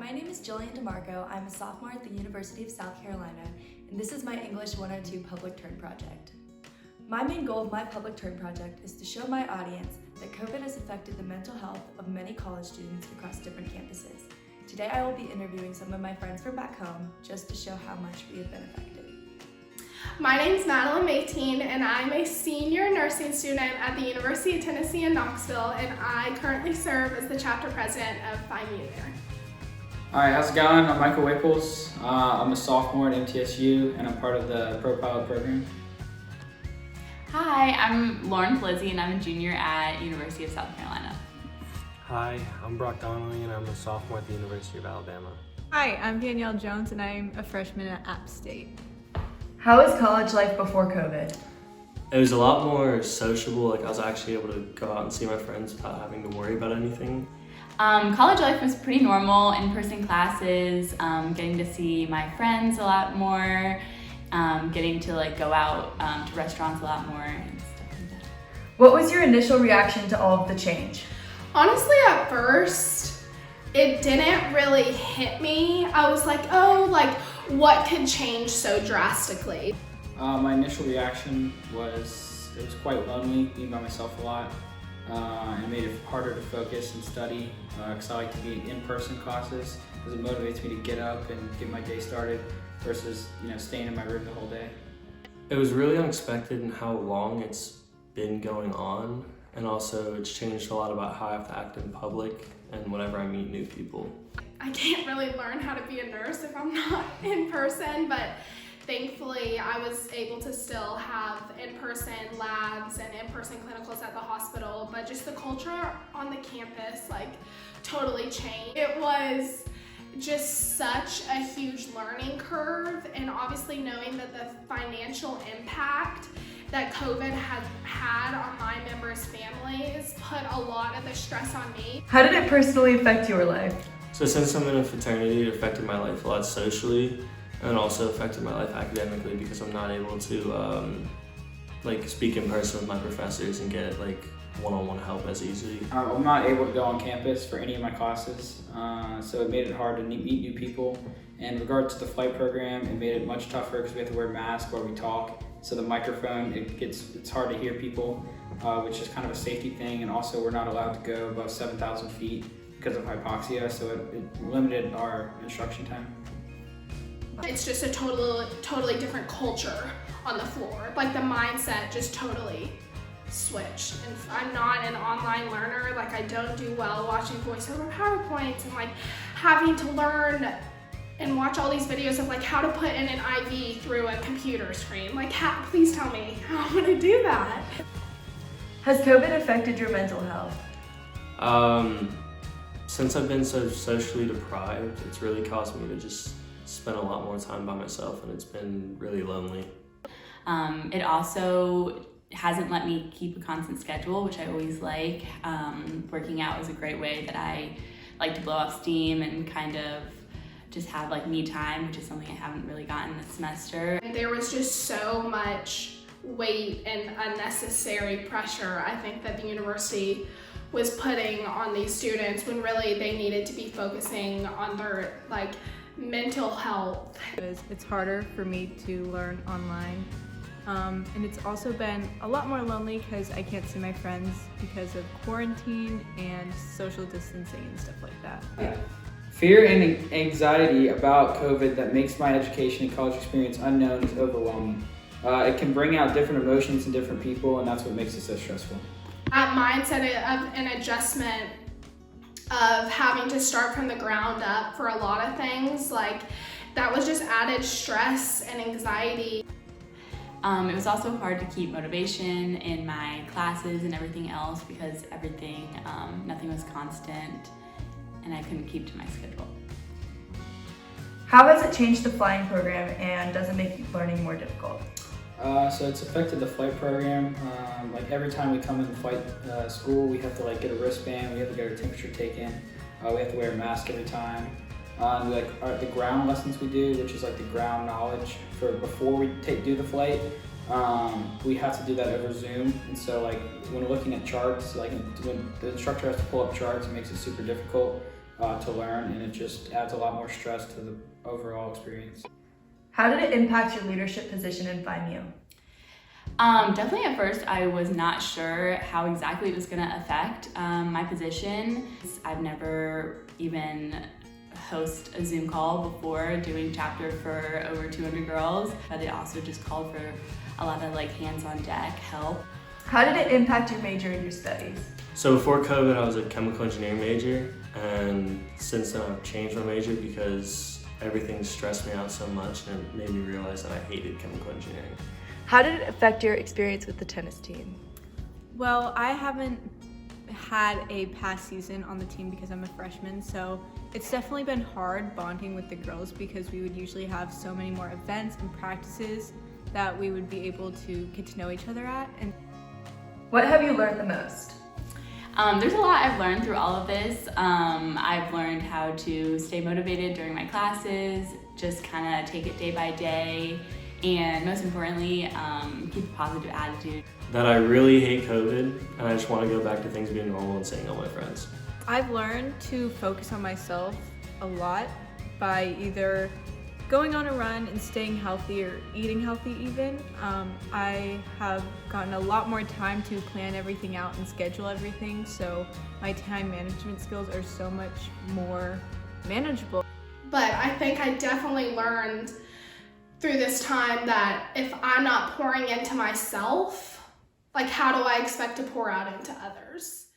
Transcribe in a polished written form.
My name is Jillian DeMarco. I'm a sophomore at the University of South Carolina, and this is my English 102 Public Turn Project. My main goal of my Public Turn Project is to show my audience that COVID has affected the mental health of many college students across different campuses. Today I will be interviewing some of my friends from back home just to show how much we have been affected. My name is Madeline Mayteen, and I'm a senior nursing student at the University of Tennessee in Knoxville, and I currently serve as the chapter president of Phi Mu there. Alright, how's it going? I'm Michael Waples. I'm a sophomore at MTSU and I'm part of the Pro Pilot program. Hi, I'm Lauren Flizzy and I'm a junior at University of South Carolina. Hi, I'm Brock Donnelly and I'm a sophomore at the University of Alabama. Hi, I'm Danielle Jones and I'm a freshman at App State. How was college life before COVID? It was a lot more sociable. Like I was actually able to go out and see my friends without having to worry about anything. College life was pretty normal, in-person classes, getting to see my friends a lot more, getting to go out to restaurants a lot more and stuff like that. What was your initial reaction to all of the change? Honestly, at first, it didn't really hit me. I was like, what could change so drastically? My initial reaction was it was quite lonely, being by myself a lot. And it made it harder to focus and study because I like to be in in-person classes because it motivates me to get up and get my day started versus staying in my room the whole day. It was really unexpected in how long it's been going on, and also it's changed a lot about how I have to act in public and whenever I meet new people. I can't really learn how to be a nurse if I'm not in person, but thankfully, I was able to still have in-person labs and in-person clinicals at the hospital, but just the culture on the campus totally changed. It was just such a huge learning curve, and obviously knowing that the financial impact that COVID has had on my members' families put a lot of the stress on me. How did it personally affect your life? So since I'm in a fraternity, it affected my life a lot socially. And also affected my life academically because I'm not able to speak in person with my professors and get one-on-one help as easily. I'm not able to go on campus for any of my classes, so it made it hard to meet new people. And in regards to the flight program, it made it much tougher because we have to wear masks while we talk. So the microphone, it's hard to hear people, which is kind of a safety thing. And also we're not allowed to go above 7,000 feet because of hypoxia, so it limited our instruction time. It's just a totally different culture on the floor. The mindset just totally switched. And I'm not an online learner. I don't do well watching voiceover PowerPoints and having to learn and watch all these videos of how to put in an IV through a computer screen. Please tell me how I'm gonna do that. Has COVID affected your mental health? Since I've been so socially deprived, it's really caused me to just spend a lot more time by myself, and it's been really lonely. It also hasn't let me keep a constant schedule, which I always like. Working out is a great way that I like to blow off steam and kind of just have me time, which is something I haven't really gotten this semester. There was just so much weight and unnecessary pressure, I think, that the university was putting on these students when really they needed to be focusing on their mental health. It's harder for me to learn online, and it's also been a lot more lonely because I can't see my friends because of quarantine and social distancing and stuff like that. Fear and anxiety about COVID that makes my education and college experience unknown is overwhelming. It can bring out different emotions in different people, and that's what makes it so stressful. That mindset of an adjustment of having to start from the ground up for a lot of things, that was just added stress and anxiety. It was also hard to keep motivation in my classes and everything else because nothing was constant and I couldn't keep to my schedule. How has it changed the flying program, and does it make learning more difficult? So it's affected the flight program. Every time we come in flight school, we have to get a wristband, we have to get our temperature taken, we have to wear a mask every time. The ground lessons we do, which is the ground knowledge for before we do the flight, we have to do that over Zoom. And so when we're looking at charts, when the instructor has to pull up charts, it makes it super difficult. to learn, and it just adds a lot more stress to the overall experience. How did it impact your leadership position in FIMU? Definitely at first I was not sure how exactly it was going to affect my position. I've never even host a Zoom call before doing chapter for over 200 girls, but it also just called for a lot of like hands-on deck help. How did it impact your major and your studies? So before COVID, I was a chemical engineering major, and since then I've changed my major because everything stressed me out so much, and it made me realize that I hated chemical engineering. How did it affect your experience with the tennis team? Well, I haven't had a past season on the team because I'm a freshman, so it's definitely been hard bonding with the girls because we would usually have so many more events and practices that we would be able to get to know each other at. And What have you learned the most? There's a lot I've learned through all of this. I've learned how to stay motivated during my classes, just kind of take it day by day, and most importantly, keep a positive attitude. That I really hate COVID, and I just want to go back to things being normal and seeing all my friends. I've learned to focus on myself a lot by either going on a run and staying healthy or eating healthy even. I have gotten a lot more time to plan everything out and schedule everything, so my time management skills are so much more manageable. But I think I definitely learned through this time that if I'm not pouring into myself, like how do I expect to pour out into others?